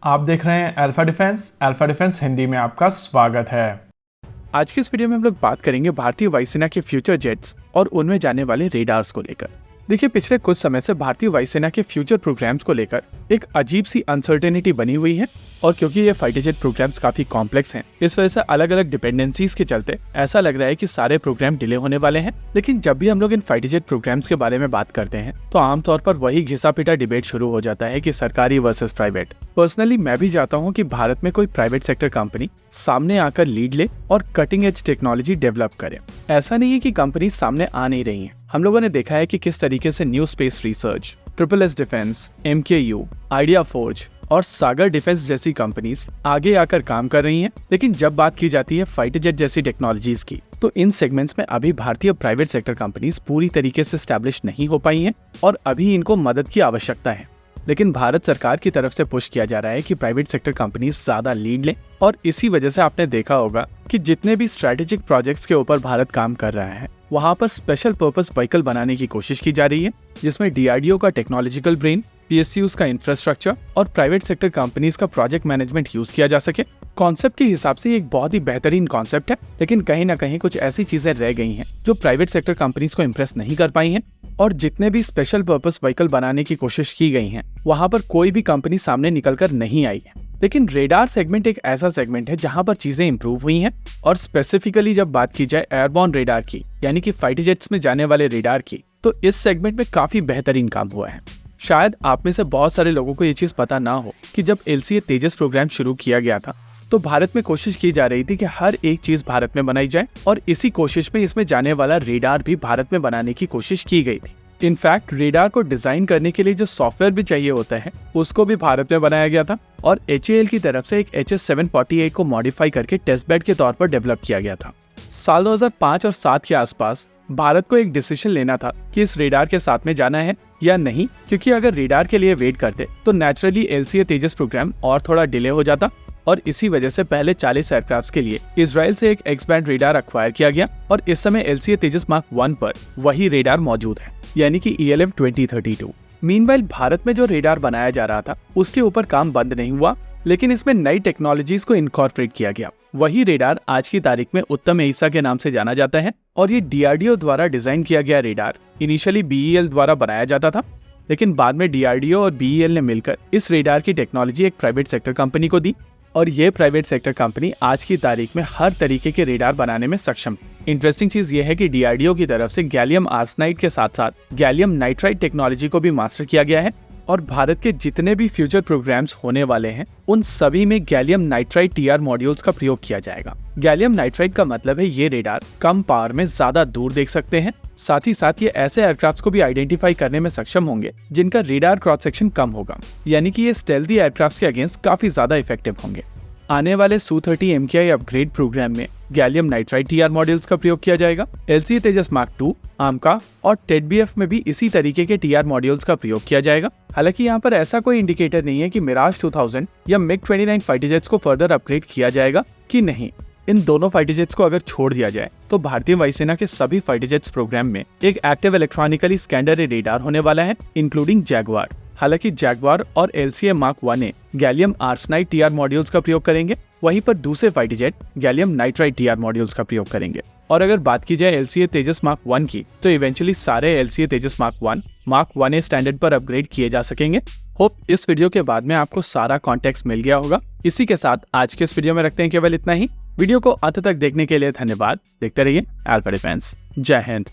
आप देख रहे हैं अल्फा डिफेंस हिंदी में आपका स्वागत है। आज की इस वीडियो में हम लोग बात करेंगे भारतीय वायुसेना के फ्यूचर जेट्स और उनमें जाने वाले रेडार्स को लेकर। देखिए, पिछले कुछ समय से भारतीय वायुसेना के फ्यूचर प्रोग्राम्स को लेकर एक अजीब सी अनसर्टेनिटी बनी हुई है और क्योंकि ये फाइटर जेट प्रोग्राम्स काफी कॉम्प्लेक्स हैं, इस वजह से अलग अलग डिपेंडेंसीज के चलते ऐसा लग रहा है कि सारे प्रोग्राम डिले होने वाले हैं। लेकिन जब भी हम लोग इन फाइटर जेट प्रोग्राम्स के बारे में बात करते हैं तो आमतौर पर वही घिसा पिटा डिबेट शुरू हो जाता है कि सरकारी वर्सेस प्राइवेट। पर्सनली मैं भी चाहता हूँ कि भारत में कोई प्राइवेट सेक्टर कंपनी सामने आकर लीड ले और कटिंग एज टेक्नोलॉजी डेवलप करे। ऐसा नहीं है कि कंपनी सामने आ नहीं रही है। हम लोगों ने देखा है कि किस तरीके से new space research, SSS defence, MKU, idea forge और सागर डिफेंस जैसी कंपनीज आगे आकर काम कर रही हैं। लेकिन जब बात की जाती है फाइटर जेट जैसी टेक्नोलॉजीज की, तो इन सेगमेंट्स में अभी भारतीय प्राइवेट सेक्टर कंपनीज पूरी तरीके से स्टैब्लिश नहीं हो पाई हैं और अभी इनको मदद की आवश्यकता है। लेकिन भारत सरकार की तरफ से पुश किया जा रहा है कि प्राइवेट सेक्टर कंपनीज ज्यादा लीड लें और इसी वजह से आपने देखा होगा कि जितने भी स्ट्रेटेजिक प्रोजेक्ट्स के ऊपर भारत काम कर रहा है वहां पर स्पेशल पर्पस व्हीकल बनाने की कोशिश की जा रही है, जिसमें DRDO का टेक्नोलॉजिकल ब्रेन, PSUs का इंफ्रास्ट्रक्चर और प्राइवेट सेक्टर कंपनीज का प्रोजेक्ट मैनेजमेंट यूज किया जा सके। कॉन्सेप्ट के हिसाब से एक बहुत ही बेहतरीन कॉन्सेप्ट है, लेकिन कहीं ना कहीं कुछ ऐसी चीजें रह गई हैं जो प्राइवेट सेक्टर कंपनीज को इम्प्रेस नहीं कर पाई हैं और जितने भी स्पेशल पर्पस व्हीकल बनाने की कोशिश की गई है वहां पर कोई भी कंपनी सामने निकल कर नहीं आई है। लेकिन रेडार सेगमेंट एक ऐसा सेगमेंट है जहां पर चीजें इंप्रूव हुई हैं और स्पेसिफिकली जब बात की जाए एयरबॉर्न रेडार की, यानी कि फाइटर जेट्स में जाने वाले रेडार की, तो इस सेगमेंट में काफी बेहतरीन काम हुआ है। शायद आप में से बहुत सारे लोगों को ये चीज पता ना हो कि जब LCA तेजस प्रोग्राम शुरू किया गया था तो भारत में कोशिश की जा रही थी कि हर एक चीज भारत में बनाई जाए और इसी कोशिश में इसमें जाने वाला रेडार भी भारत में बनाने की कोशिश की गई थी। इनफैक्ट रेडार को डिजाइन करने के लिए जो सॉफ्टवेयर भी चाहिए होता है उसको भी भारत में बनाया गया था और HAL की तरफ से एक HS-748 को मॉडिफाई करके टेस्ट बेड के तौर पर डेवलप किया गया था। साल 2005 और 7 के आसपास भारत को एक डिसीजन लेना था कि इस रेडार के साथ में जाना है या नहीं, क्योंकि अगर रेडार के लिए वेट करते तो नेचुरली LCA तेजस प्रोग्राम और थोड़ा डिले हो जाता और इसी वजह से पहले 40 एयरक्राफ्ट के लिए इजराइल से एक X-बैंड रेडार अक्वायर किया गया और इस समय LCA तेजस मार्क 1 पर वही रेडार मौजूद है, यानी कि ELM 2032। मीनवाइल भारत में जो रेडार बनाया जा रहा था उसके ऊपर काम बंद नहीं हुआ, लेकिन इसमें नई टेक्नोलॉजीज को इनकॉर्पोरेट किया गया। वही रेडार आज की तारीख में उत्तम एइसा के नाम से जाना जाता है और ये DRDO द्वारा डिजाइन किया गया रेडार इनिशियली BEL द्वारा बनाया जाता था, लेकिन बाद में DRDO और BEL ने मिलकर इस रेडार की टेक्नोलॉजी एक प्राइवेट सेक्टर कंपनी को दी और ये प्राइवेट सेक्टर कंपनी आज की तारीख में हर तरीके के रेडार बनाने में सक्षम है। इंटरेस्टिंग चीज ये है कि DRDO की तरफ से गैलियम आर्सेनाइड के साथ साथ गैलियम नाइट्राइड टेक्नोलॉजी को भी मास्टर किया गया है और भारत के जितने भी फ्यूचर प्रोग्राम्स होने वाले हैं उन सभी में गैलियम नाइट्राइड TR मॉड्यूल्स का प्रयोग किया जाएगा। गैलियम नाइट्राइड का मतलब है ये रेडार कम पावर में ज्यादा दूर देख सकते हैं, साथ ही साथ ये ऐसे एयरक्राफ्ट को भी आइडेंटिफाई करने में सक्षम होंगे जिनका रेडार क्रॉस सेक्शन कम होगा, यानी कि ये स्टेल्थी एयरक्राफ्ट के अगेंस्ट काफी ज्यादा इफेक्टिव होंगे। आने वाले Su-30 MKI अपग्रेड प्रोग्राम में गैलियम नाइट्राइड TR मॉड्यूल्स का प्रयोग किया जाएगा। LCA तेजस मार्क 2, आमका और TEDBF में भी इसी तरीके के TR मॉड्यूल्स का प्रयोग किया जाएगा। हालांकि यहाँ पर ऐसा कोई इंडिकेटर नहीं है कि मिराज 2000 या MiG-29 फाइटर जेट्स को फर्दर अपग्रेड किया जाएगा कि नहीं। इन दोनों फाइटर जेट्स को अगर छोड़ दिया जाए तो भारतीय वायुसेना के सभी फाइटर जेट्स प्रोग्राम में एक एक्टिव इलेक्ट्रॉनिकली स्कैंडर रेडार होने वाला है, इंक्लूडिंग जैगवार। हालांकि जैगवार और LCA mark 1 gallium arsenide TR modules का प्रयोग करेंगे, वहीं पर दूसरे fighter jet gallium nitride TR modules का प्रयोग करेंगे। और अगर बात की जाए LCA तेजस मार्क 1 की, तो इवेंचुअली सारे LCA तेजस मार्क 1A स्टैंडर्ड पर अपग्रेड किए जा सकेंगे। होप इस वीडियो के बाद में आपको सारा कॉन्टेक्स्ट मिल गया होगा। इसी के साथ आज के इस वीडियो में रखते हैं केवल इतना ही। वीडियो को अंत तक देखने के लिए धन्यवाद। देखते रहिए अल्फा डिफेंस। जय हिंद।